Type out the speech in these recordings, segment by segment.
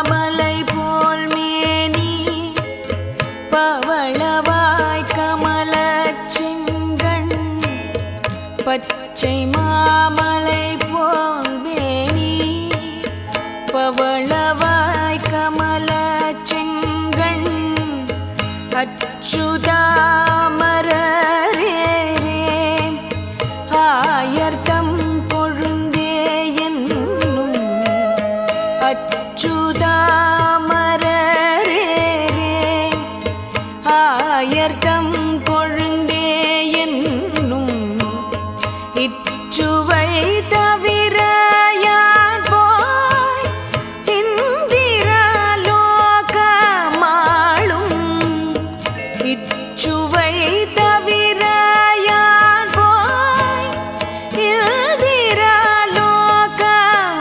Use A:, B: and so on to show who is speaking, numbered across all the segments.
A: மாமலை போல் மேனி பவளவாய் கமலச் செங்கண் பச்சை மாமலை போல் மேனி பவளவாய் கமலச் செங்கண் அச்சுதாமரரே ஆயர்தம் கொழுந்தே என்னும் அச்சுதாமரரே ஆயர்தம் கொழுந்தே என்னும் இச்சுவை தவிர யான் போய் இந்திரலோகமாளும் இச்சுவை தவிர யான் போய்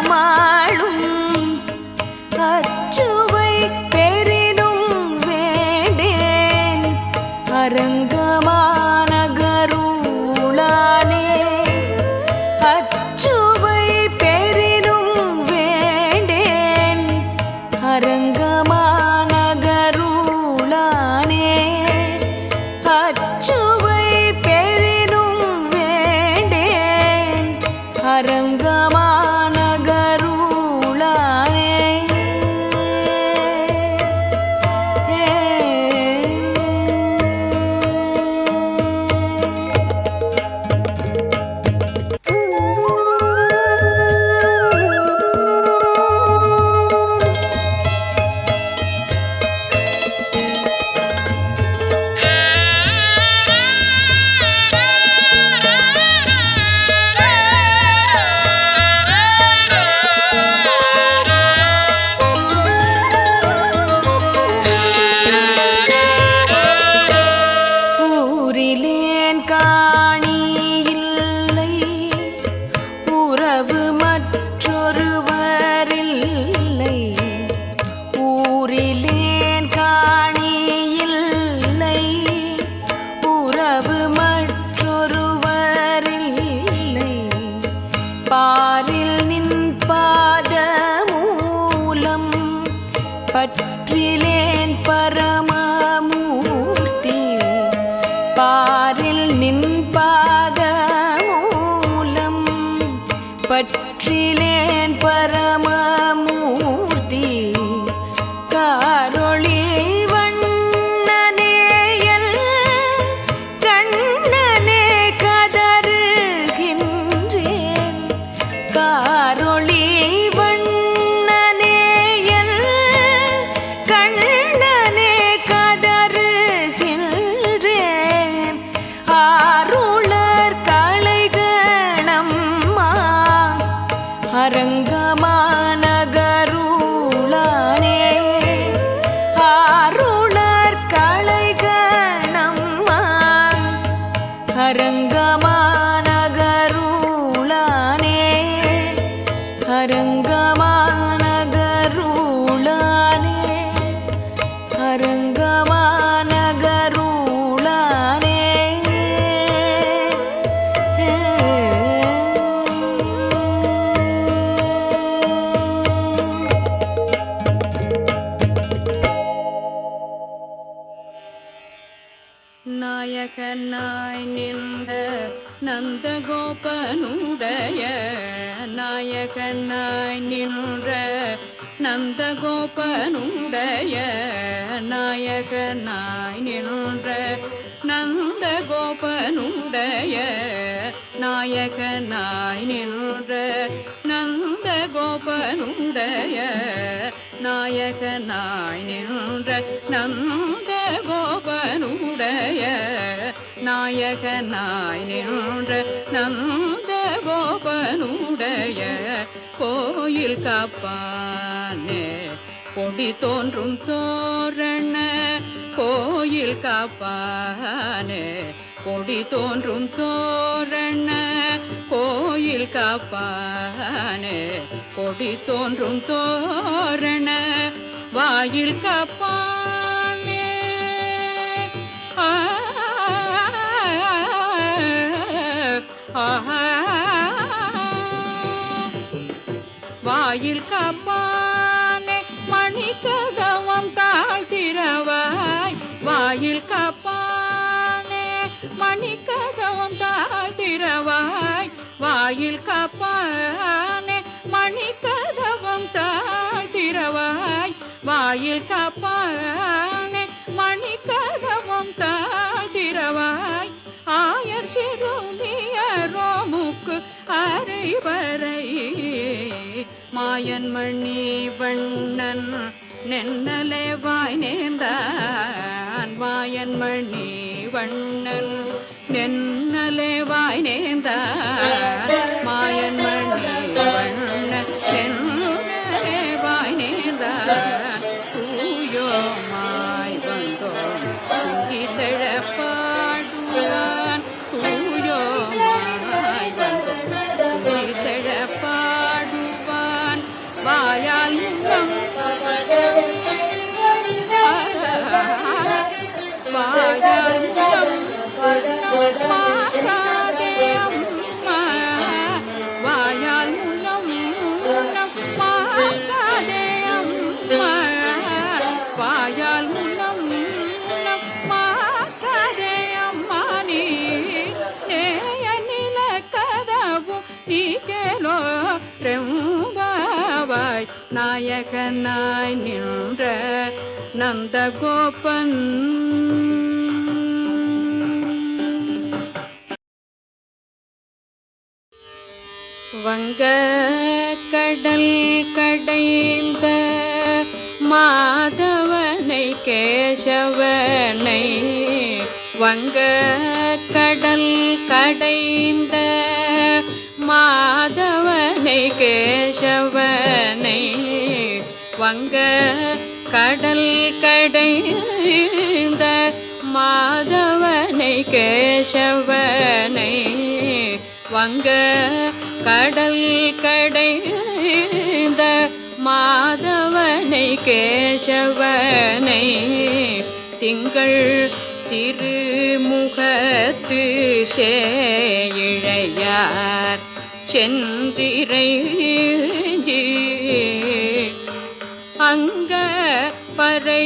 A: இந்திரலோகமாளும் அச்சுவை பெரிதும் வேண்டேன் அரங்கமாநகருளானே அச்சுவை பெரிதும் வேண்டேன் அரங்கமாநகருளானே அச்சுவை பெரிதும் வேண்டேன் அரங்கமாநகருளானே ஊரிலேன் காணி இல்லை உறவு மற்றொருவரில்லை ஊரிலேன் காணி இல்லை உறவு மற்றொருவரில்லை பாரில் நின் பாதமூலம் பற்றிலேன் பரமமூர்த்தி பாரில் நின் பாதமூலம் பற்றிலேன் பரமமூர்த்தி காரொளி வண்ணனேயல் கண்ணனே கதறுகின்றேன் காரொளி வண்ணனேயல் கண்ணனே கதறுகின்றேன் ஆருளர் கலைகணம்மா அரங்கமாநகருளானே ஆருளர் கலைகணம்மா அரங்கமாநகருளானே அரங்கமாநகருளானே அரங்கமாநகருளானே நாயகனாய் நின்ற நந்தகோபனுடைய நாயகனாய் நின்ற நந்தகோபனுடைய நாயகனாய் நின்ற நந்தகோபனுடைய நாயகனாய் நின்ற நந்தகோபனுடைய நாயகனாய் நின்ற நந்தகோபனுடைய நாயகனாய் நின்ற நந்தகோபனுடைய கோயில் காப்பானே கொடி தோன்றும் தோரண கோயில் காப்பானே கொடி தோன்றும் தோரண கோயில் காப்பானே கொடி தோன்றும் தோரண வாயில் காப்பானே வாயில் காப்பானே மணி திறவாய் வாயில் காப்பானே மணிக்கதவம் தாழ்த்திறவாய் வாயில் காப்பானே மணிக்கதவம் தாழ்த்திறவாய் ஆயர் சிறுமியரோமுக்கு அரைவரை மாயன் மணி வண்ணன் நென்னலே வாய் நேர்ந்தான் மாயன் மணி வண்ணன் நென்னலே வாய் நேர்ந்தான் மாயன் மணி வண்ணன் நென்னலே வாய் நேர்ந்தான் தூயோமாய் வந்தோம் துங்கிதழ பாடுவான் தூயோமாய் வந்தோம் துங்கிதழ பாடுவான் வாயால் முகம் வாயால் முகம் மாறாதே அம்மா வாயால் முகம் மாறாதே அம்மா வாயால் முகம் மாறாதே அம்மா நீ நேய நில கதவு நீ கேளோ ரெம்பாவாய் நாயகனாய் நின்ற நந்தகோபன் வங்க கடல் கடைந்த மாதவனை கேசவனை வங்க கடல் கடைந்த மாதவனை கேசவனை வங்க கடல் கடைந்த மாதவனை கேசவனை வங்க கடல் கடைந்த மாதவனை கேசவனை திங்கள் திருமுகத்து சேயிழையார் சென்றிரைஞ்சி அங்க பறை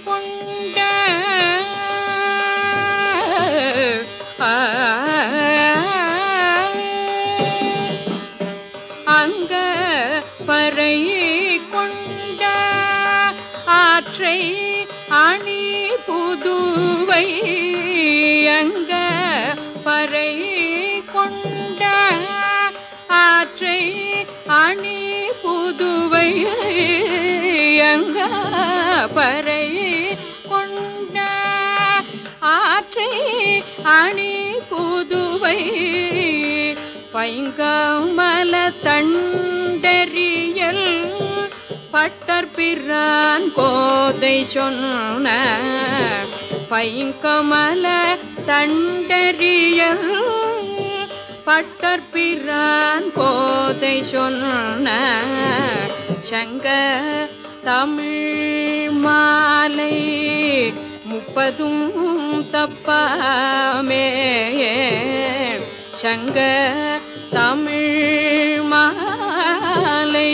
A: கொண்ட அங்க பறை கொண்ட ஆற்றை அணி புதுவை அங்க பறை கொண்ட ஆற்றை அணி புதுவை அங்க பறை கொண்ட ஆற்றை அணி புதுவை பைங்கமல தண்டறியல் பட்டர்பிரான் கோதை சொன்ன பைங்கமல தண்டறியல் பட்டர்பிரான் கோதை சொன்ன சங்க தமிழ் மாலை 30 தப்பாமே சங்க தமிழ் மாலை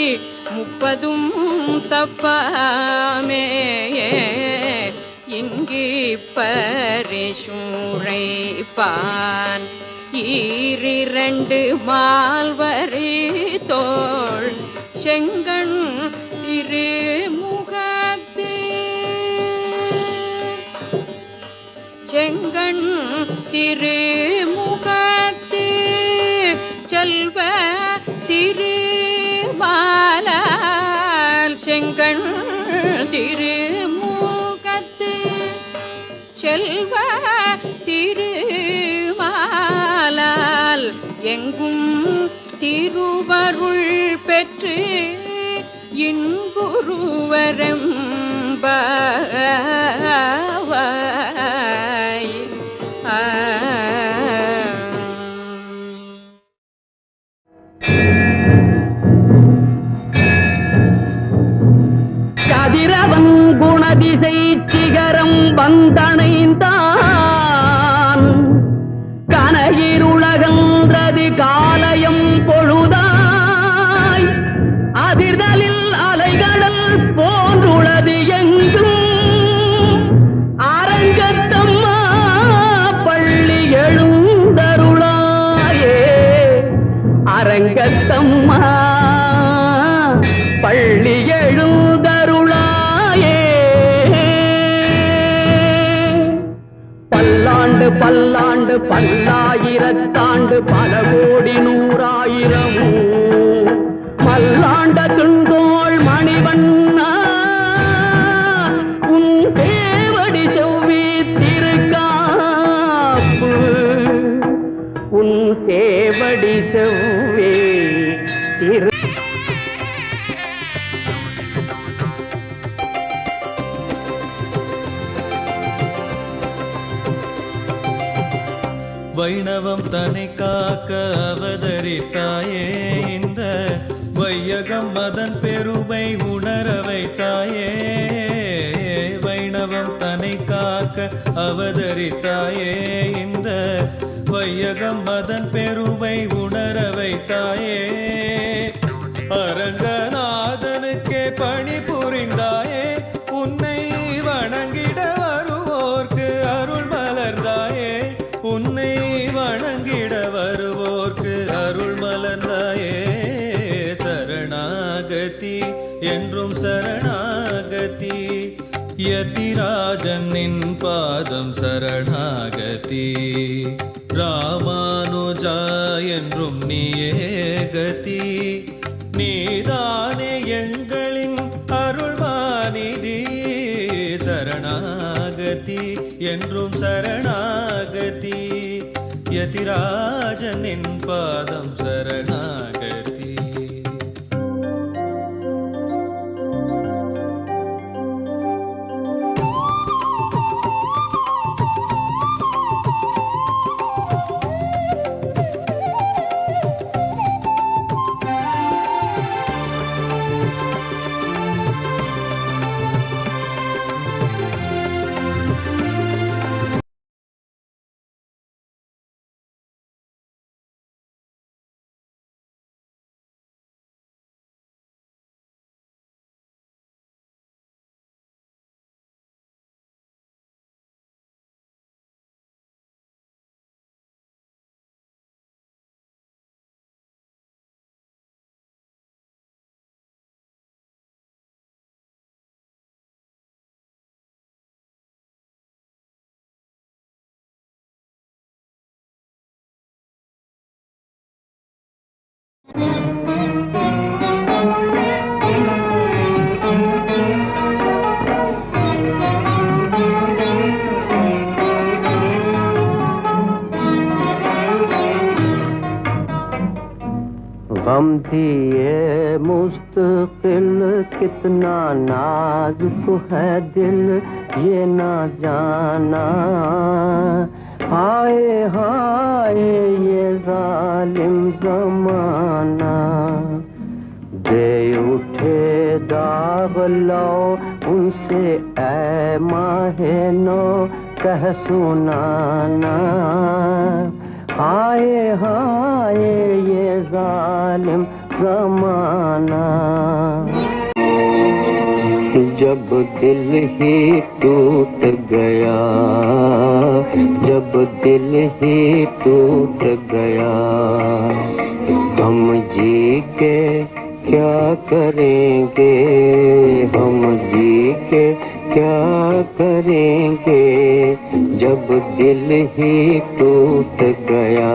A: 30 தப்பாமே இங்கி பரிசூழைப்பான் ஈரிரண்டு மால்வரி தோள் செங்கண் திருமுகத்து செங்கண் திருமுகத்து செல்வ திருமாலால் செங்கண் திருமுகத்து செல்வ திருமாலால் எங்கும் திருவருள் பெற்று இன்புருவரம்பாவாய் கதிரவன் குணதிசை சிகரம் வந்தணைந்தான் கனையிருளகன்றது காலயம் பொழுதாய் அதிர்தலில் அலைகடல் போன்றுளது எங்கும் அரங்கத்தம்மா பள்ளி எழுந்தருளாயே பல்லாயிரத்தாண்டு பல கோடி நூறாயிரமும் மல்லாண்ட துண்டோள் மணிவண்ணா உன் தேவடி செவ்வி திருக்காப்பு உன் சேவடி செவ்வே திரு
B: வைணவம் தன்னை காக்க அவதரித்தாயே, இந்த வையகம் மதன் பெருமை உணர வைத்தாயே. வைணவம் தன்னை காக்க அவதரித்தாயே, இந்த வையகம் மதன் பெருமை உணர வைத்தாயே. அரங்கநாதனுக்கே பணி புரிந்தாயே, உன்னை வணங்கிட வருவோர்க்கு அருள் மலர்ந்தாயே. உன்னை வணங்கிட வருவோர்க்கு அருள் மலர்ந்தாயே. சரணாகதி என்றும் சரணாகதி, யதிராஜன் நின் பாதம் சரணாகதி. ராமானுஜா என்றும் நீயே கதி, நீதானே எங்களின் அருள்வாநிதி. சரணாகதி என்றும் சரணாகதி, யதிராஜனின் பாதம் சரணாகதி.
A: गम दिए मुस्तकिल कितना नाजुक है दिल ये ना जाना. हाय हाय ये जालिम जमाना, दे उठे दाग लो उनसे ऐ माहे नो कह सुनाना. हाय हाय ये जालिम जमाना. जब दिल ही टूट गया, जब दिल ही टूट गया, हम जी के क्या करेंगे, हम जी के क्या करेंगे. जब दिल ही टूट गया,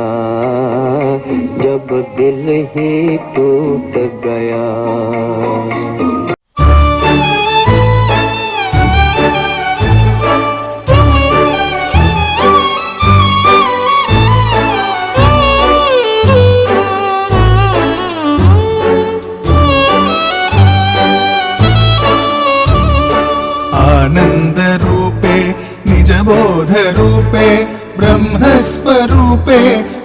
A: जब दिल ही टूट गया.
C: आनंद रूपे निजबोध रूपे ब्रह्मस्वरूपे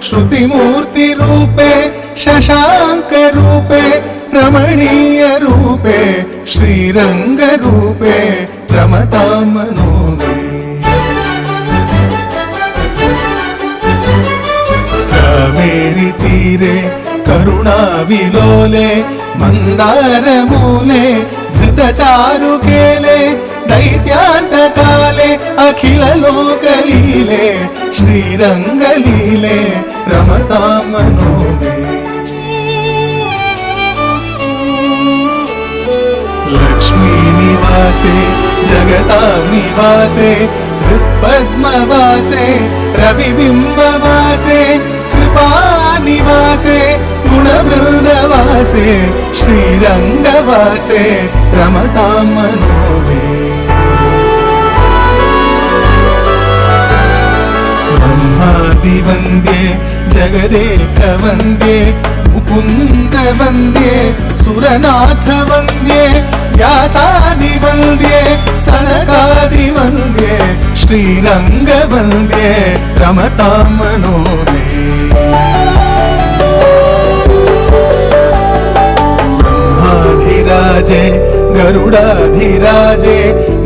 C: श्रुतिमूर्ति रूपे शशांक रूपे रमणीय रूपे श्रीरंग रूपे रमतां मनो मे. कावेरी तीरे करुणाविलोले मन्दारमूले धृतचारुकेले दैत्यान्तकाले अखिल लोकलीले श्रीरङ्गलीले रमतां मनो मे. लक्ष्मी निवासे जग जगतां निवासे हृत्पद्मवासे रविबिम्बवासे कृपानिवासे गुणवृन्दवासे श्रीरङ्गवासे रमतां मनो मे ब्रह्मादिवन्द्ये जगदेकवन्द्ये मुकुन्दवन्द्ये सुरनाथवन्द्ये व्यासादिवन्द्ये सनकादिवन्द्ये श्रीरङ्गवन्द्ये रमतां मनो मे ब्रह्माधिराजे गरुडाधिराजे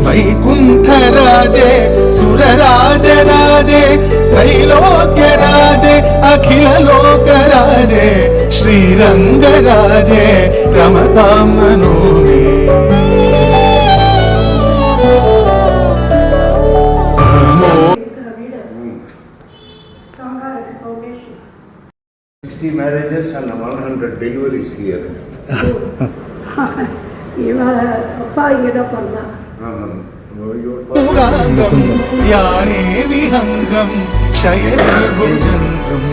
C: वैकुण्ठराजे सुरराजराजे त्रैलोक्यराजे अखिललोकराजे श्रीरङ्गराजे रमतां मनो मे
D: இருக்கிற வீடு ஸ்ட்ராங்காக இருக்கு foundation
E: 60 marriages and 100 deliveries here.
D: இவ அப்பா இங்கே தான் பிறந்தா
E: Your
C: पूगाङ्गं याने विहङ्गं शयने भुजङ्गम्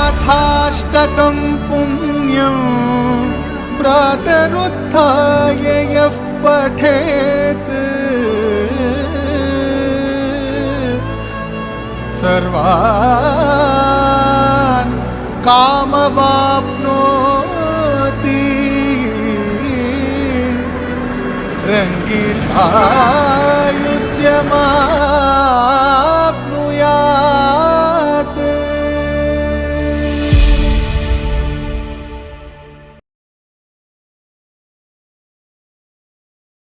C: रङ्गनाथाष्टकं पुण्यं प्रातरुत्थाय यः पठेत् सर्वान् कामवाप्नोति रङ्गी सायुज्यमा